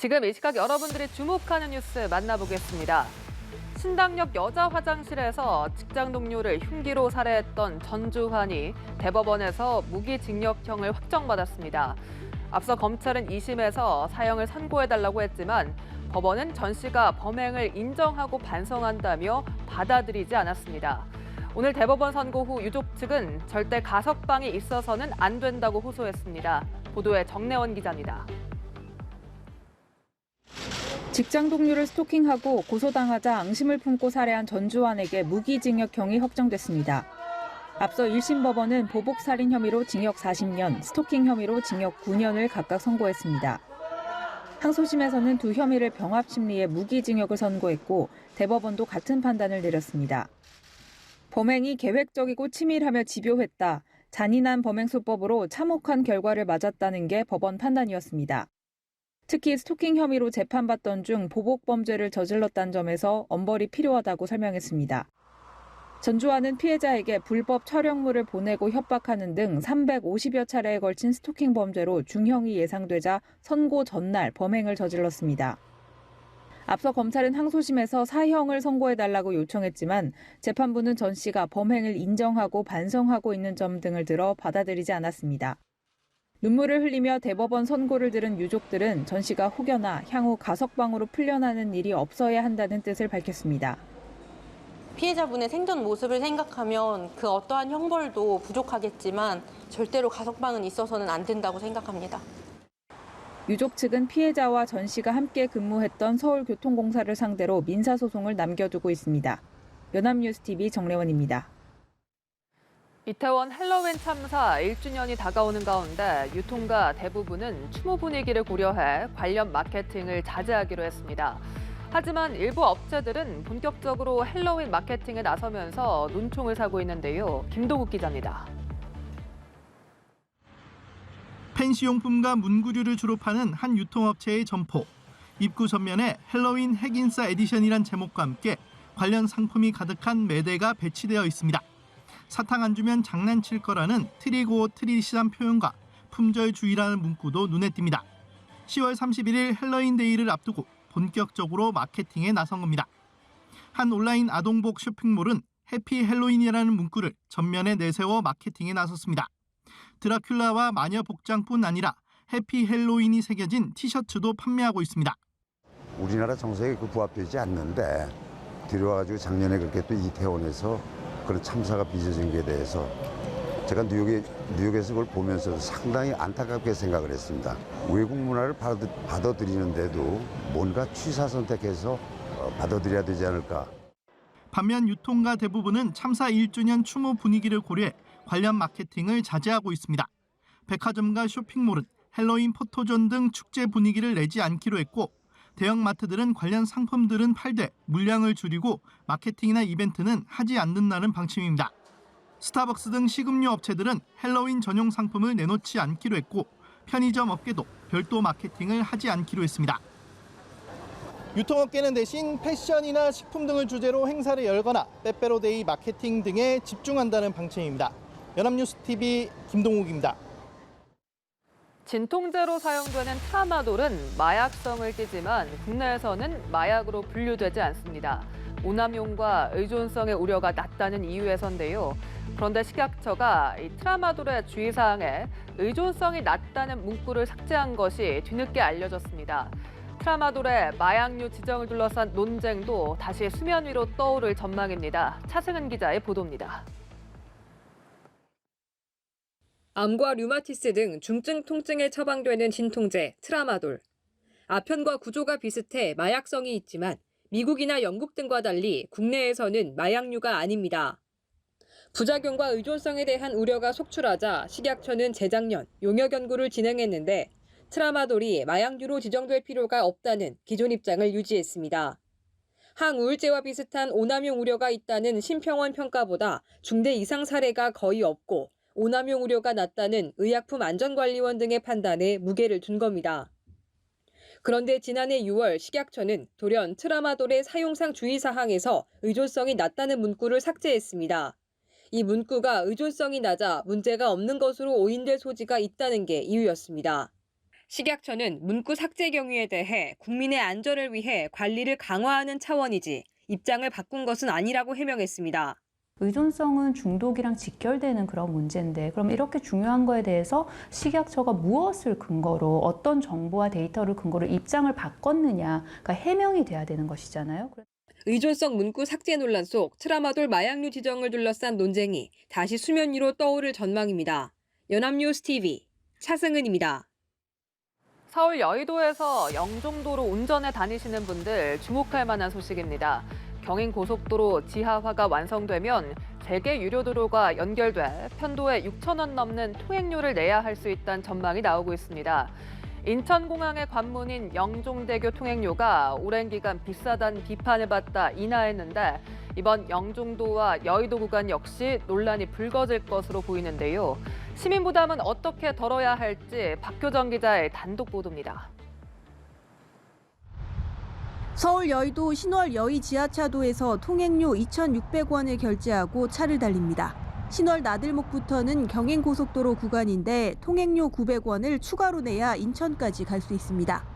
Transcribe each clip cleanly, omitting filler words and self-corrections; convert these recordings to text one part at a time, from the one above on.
지금 이 시각 여러분들이 주목하는 뉴스 만나보겠습니다. 신당역 여자 화장실에서 직장 동료를 흉기로 살해했던 전주환이 대법원에서 무기징역형을 확정받았습니다. 앞서 검찰은 2심에서 사형을 선고해달라고 했지만 법원은 전 씨가 범행을 인정하고 반성한다며 받아들이지 않았습니다. 오늘 대법원 선고 후 유족 측은 절대 가석방이 있어서는 안 된다고 호소했습니다. 보도에 정래원 기자입니다. 직장 동료를 스토킹하고 고소당하자 앙심을 품고 살해한 전주환에게 무기징역형이 확정됐습니다. 앞서 1심 법원은 보복살인 혐의로 징역 40년, 스토킹 혐의로 징역 9년을 각각 선고했습니다. 항소심에서는 두 혐의를 병합 심리에 무기징역을 선고했고 대법원도 같은 판단을 내렸습니다. 범행이 계획적이고 치밀하며 집요했다, 잔인한 범행수법으로 참혹한 결과를 맞았다는 게 법원 판단이었습니다. 특히 스토킹 혐의로 재판받던 중 보복 범죄를 저질렀다는 점에서 엄벌이 필요하다고 설명했습니다. 전주환은 피해자에게 불법 촬영물을 보내고 협박하는 등 350여 차례에 걸친 스토킹 범죄로 중형이 예상되자 선고 전날 범행을 저질렀습니다. 앞서 검찰은 항소심에서 사형을 선고해달라고 요청했지만 재판부는 전 씨가 범행을 인정하고 반성하고 있는 점 등을 들어 받아들이지 않았습니다. 눈물을 흘리며 대법원 선고를 들은 유족들은 전 씨가 혹여나 향후 가석방으로 풀려나는 일이 없어야 한다는 뜻을 밝혔습니다. 피해자분의 생전 모습을 생각하면 그 어떠한 형벌도 부족하겠지만 절대로 가석방은 있어서는 안 된다고 생각합니다. 유족 측은 피해자와 전 씨가 함께 근무했던 서울교통공사를 상대로 민사소송을 남겨두고 있습니다. 연합뉴스TV 정래원입니다. 이태원 헬로윈 참사 1주년이 다가오는 가운데 유통가 대부분은 추모 분위기를 고려해 관련 마케팅을 자제하기로 했습니다. 하지만 일부 업체들은 본격적으로 헬로윈 마케팅에 나서면서 눈총을 사고 있는데요. 김도국 기자입니다. 펜시용품과 문구류를 주로 파는 한 유통업체의 점포. 입구 전면에 헬로윈 핵인싸 에디션이란 제목과 함께 관련 상품이 가득한 매대가 배치되어 있습니다. 사탕 안 주면 장난칠 거라는 트리고 트리시한 표현과 품절주의라는 문구도 눈에 띕니다. 10월 31일 헬로윈데이를 앞두고 본격적으로 마케팅에 나선 겁니다. 한 온라인 아동복 쇼핑몰은 해피 헬로윈이라는 문구를 전면에 내세워 마케팅에 나섰습니다. 드라큘라와 마녀 복장뿐 아니라 해피 헬로윈이 새겨진 티셔츠도 판매하고 있습니다. 우리나라 정서에 부합되지 않는데 들여와가지고 작년에 그렇게 또 이태원에서 그런 참사가 빚어진 게 대해서 제가 뉴욕에서 그걸 보면서 상당히 안타깝게 생각을 했습니다. 외국 문화를 받아들이는데도 뭔가 취사 선택해서 받아들여야 되지 않을까. 반면 유통가 대부분은 참사 1주년 추모 분위기를 고려해 관련 마케팅을 자제하고 있습니다. 백화점과 쇼핑몰은 헬로윈 포토존 등 축제 분위기를 내지 않기로 했고 대형마트들은 관련 상품들은 팔되 물량을 줄이고 마케팅이나 이벤트는 하지 않는다는 방침입니다. 스타벅스 등 식음료 업체들은 헬로윈 전용 상품을 내놓지 않기로 했고 편의점 업계도 별도 마케팅을 하지 않기로 했습니다. 유통업계는 대신 패션이나 식품 등을 주제로 행사를 열거나 빼빼로데이 마케팅 등에 집중한다는 방침입니다. 연합뉴스TV 김동욱입니다. 진통제로 사용되는 트라마돌은 마약성을 띠지만 국내에서는 마약으로 분류되지 않습니다. 오남용과 의존성의 우려가 낮다는 이유에서인데요. 그런데 식약처가 이 트라마돌의 주의사항에 의존성이 낮다는 문구를 삭제한 것이 뒤늦게 알려졌습니다. 트라마돌의 마약류 지정을 둘러싼 논쟁도 다시 수면 위로 떠오를 전망입니다. 차승은 기자의 보도입니다. 암과 류마티스 등 중증 통증에 처방되는 진통제 트라마돌. 아편과 구조가 비슷해 마약성이 있지만 미국이나 영국 등과 달리 국내에서는 마약류가 아닙니다. 부작용과 의존성에 대한 우려가 속출하자 식약처는 재작년 용역 연구를 진행했는데 트라마돌이 마약류로 지정될 필요가 없다는 기존 입장을 유지했습니다. 항우울제와 비슷한 오남용 우려가 있다는 심평원 평가보다 중대 이상 사례가 거의 없고 오남용 우려가 낮다는 의약품안전관리원 등의 판단에 무게를 둔 겁니다. 그런데 지난해 6월 식약처는 돌연 트라마돌의 사용상 주의사항에서 의존성이 낮다는 문구를 삭제했습니다. 이 문구가 의존성이 낮아 문제가 없는 것으로 오인될 소지가 있다는 게 이유였습니다. 식약처는 문구 삭제 경위에 대해 국민의 안전을 위해 관리를 강화하는 차원이지 입장을 바꾼 것은 아니라고 해명했습니다. 의존성은 중독이랑 직결되는 그런 문제인데 그럼 이렇게 중요한 거에 대해서 식약처가 무엇을 근거로 어떤 정보와 데이터를 근거로 입장을 바꿨느냐가 해명이 돼야 되는 것이잖아요. 의존성 문구 삭제 논란 속 트라마돌 마약류 지정을 둘러싼 논쟁이 다시 수면 위로 떠오를 전망입니다. 연합뉴스 TV 차승은입니다. 서울 여의도에서 영종도로 운전해 다니시는 분들 주목할 만한 소식입니다. 경인고속도로 지하화가 완성되면 재개 유료도로가 연결돼 편도에 6,000원 넘는 통행료를 내야 할 수 있다는 전망이 나오고 있습니다. 인천공항의 관문인 영종대교 통행료가 오랜 기간 비싸다는 비판을 받다 인하했는데 이번 영종도와 여의도 구간 역시 논란이 불거질 것으로 보이는데요. 시민 부담은 어떻게 덜어야 할지 박효정 기자의 단독 보도입니다. 서울 여의도 신월 여의 지하차도에서 통행료 2,600원을 결제하고 차를 달립니다. 신월 나들목부터는 경인고속도로 구간인데 통행료 900원을 추가로 내야 인천까지 갈 수 있습니다.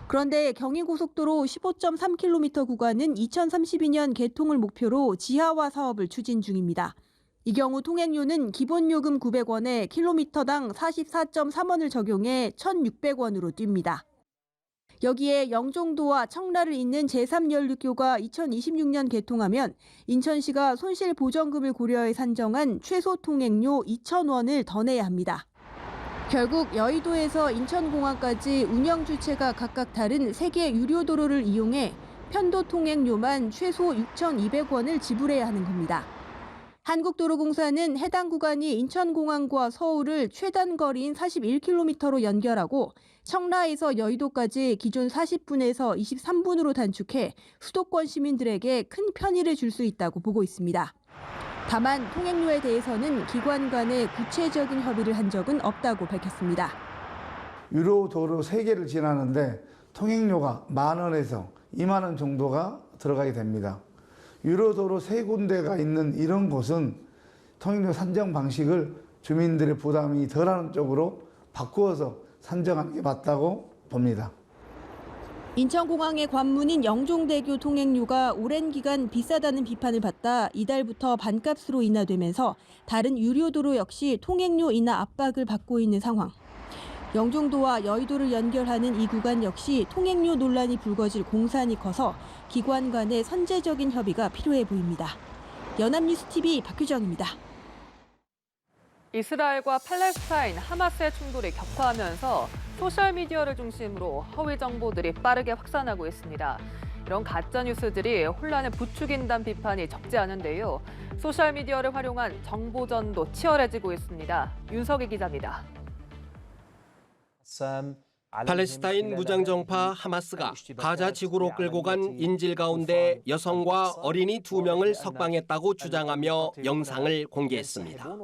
그런데 경인고속도로 15.3km 구간은 2032년 개통을 목표로 지하화 사업을 추진 중입니다. 이 경우 통행료는 기본요금 900원에 킬로미터당 44.3원을 적용해 1,600원으로 뜁니다. 여기에 영종도와 청라를 잇는 제3연륙교가 2026년 개통하면 인천시가 손실보전금을 고려해 산정한 최소 통행료 2,000원을 더 내야 합니다. 결국 여의도에서 인천공항까지 운영 주체가 각각 다른 3개 유료도로를 이용해 편도 통행료만 최소 6,200원을 지불해야 하는 겁니다. 한국도로공사는 해당 구간이 인천공항과 서울을 최단 거리인 41km로 연결하고 청라에서 여의도까지 기존 40분에서 23분으로 단축해 수도권 시민들에게 큰 편의를 줄 수 있다고 보고 있습니다. 다만 통행료에 대해서는 기관 간의 구체적인 협의를 한 적은 없다고 밝혔습니다. 유료도로 3개를 지나는데 통행료가 10,000원에서 20,000원 정도가 들어가게 됩니다. 유료도로 3군데가 있는 이런 곳은 통행료 산정 방식을 주민들의 부담이 덜하는 쪽으로 바꾸어서 산정하는 게 맞다고 봅니다. 인천공항의 관문인 영종대교 통행료가 오랜 기간 비싸다는 비판을 받다 이달부터 반값으로 인하되면서 다른 유료도로 역시 통행료 인하 압박을 받고 있는 상황. 영종도와 여의도를 연결하는 이 구간 역시 통행료 논란이 불거질 공산이 커서 기관 간의 선제적인 협의가 필요해 보입니다. 연합뉴스TV 박효정입니다. 이스라엘과 팔레스타인, 하마스의 충돌이 격화하면서 소셜미디어를 중심으로 허위 정보들이 빠르게 확산하고 있습니다. 이런 가짜뉴스들이 혼란을 부추긴다는 비판이 적지 않은데요. 소셜미디어를 활용한 정보전도 치열해지고 있습니다. 윤석희 기자입니다. 팔레스타인 무장정파 하마스가 가자 지구로 끌고 간 인질 가운데 여성과 어린이 2명을 석방했다고 주장하며 영상을 공개했습니다.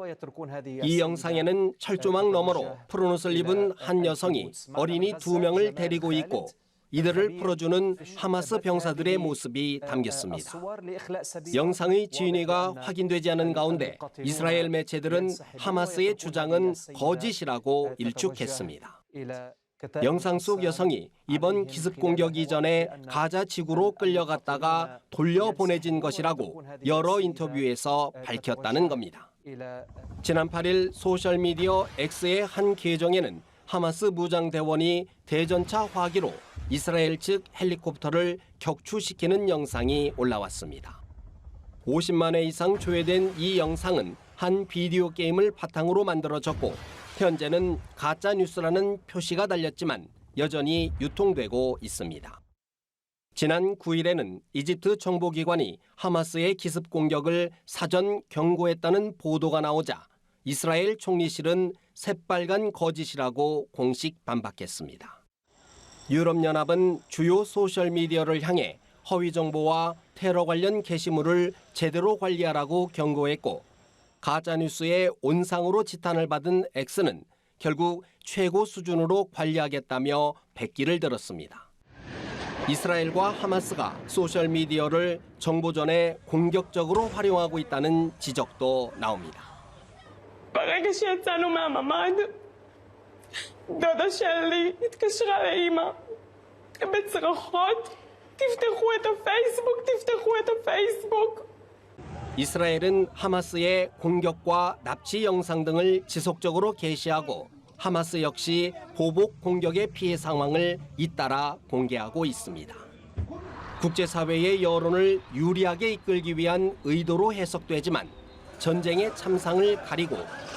이 영상에는 철조망 너머로 푸른 옷을 입은 한 여성이 어린이 2명을 데리고 있고 이들을 풀어주는 하마스 병사들의 모습이 담겼습니다. 영상의 진위가 확인되지 않은 가운데 이스라엘 매체들은 하마스의 주장은 거짓이라고 일축했습니다. 영상 속 여성이 이번 기습 공격 이전에 가자 지구로 끌려갔다가 돌려보내진 것이라고 여러 인터뷰에서 밝혔다는 겁니다. 지난 8일 소셜미디어 X의 한 계정에는 하마스 무장대원이 대전차 화기로 이스라엘 측 헬리콥터를 격추시키는 영상이 올라왔습니다. 50만 회 이상 조회된 이 영상은 한 비디오 게임을 바탕으로 만들어졌고 현재는 가짜뉴스라는 표시가 달렸지만 여전히 유통되고 있습니다. 지난 9일에는 이집트 정보기관이 하마스의 기습 공격을 사전 경고했다는 보도가 나오자 이스라엘 총리실은 새빨간 거짓이라고 공식 반박했습니다. 유럽연합은 주요 소셜미디어를 향해 허위 정보와 테러 관련 게시물을 제대로 관리하라고 경고했고 가짜뉴스의 온상으로 지탄을 받은 X는 결국 최고 수준으로 관리하겠다며 백기를 들었습니다. 이스라엘과 하마스가 소셜미디어를 정보전에 공격적으로 활용하고 있다는 지적도 나옵니다. דודה שלי התקשרה לאמא בצרחות, תפתחו את הפייסבוק. 이스라엘은 하마스의 공격과 납치 영상 등을 지속적으로 게시하고 하마스 역시 보복 공격의 피해 상황을 잇따라 공개하고 있습니다. 국제사회의 여론을 유리하게 이끌기 위한 의도로 해석되지만 전쟁의 참상을 가리고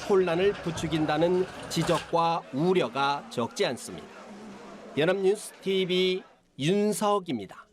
혼란을 부추긴다는 지적과 우려가 적지 않습니다. 연합뉴스 TV 윤석입니다.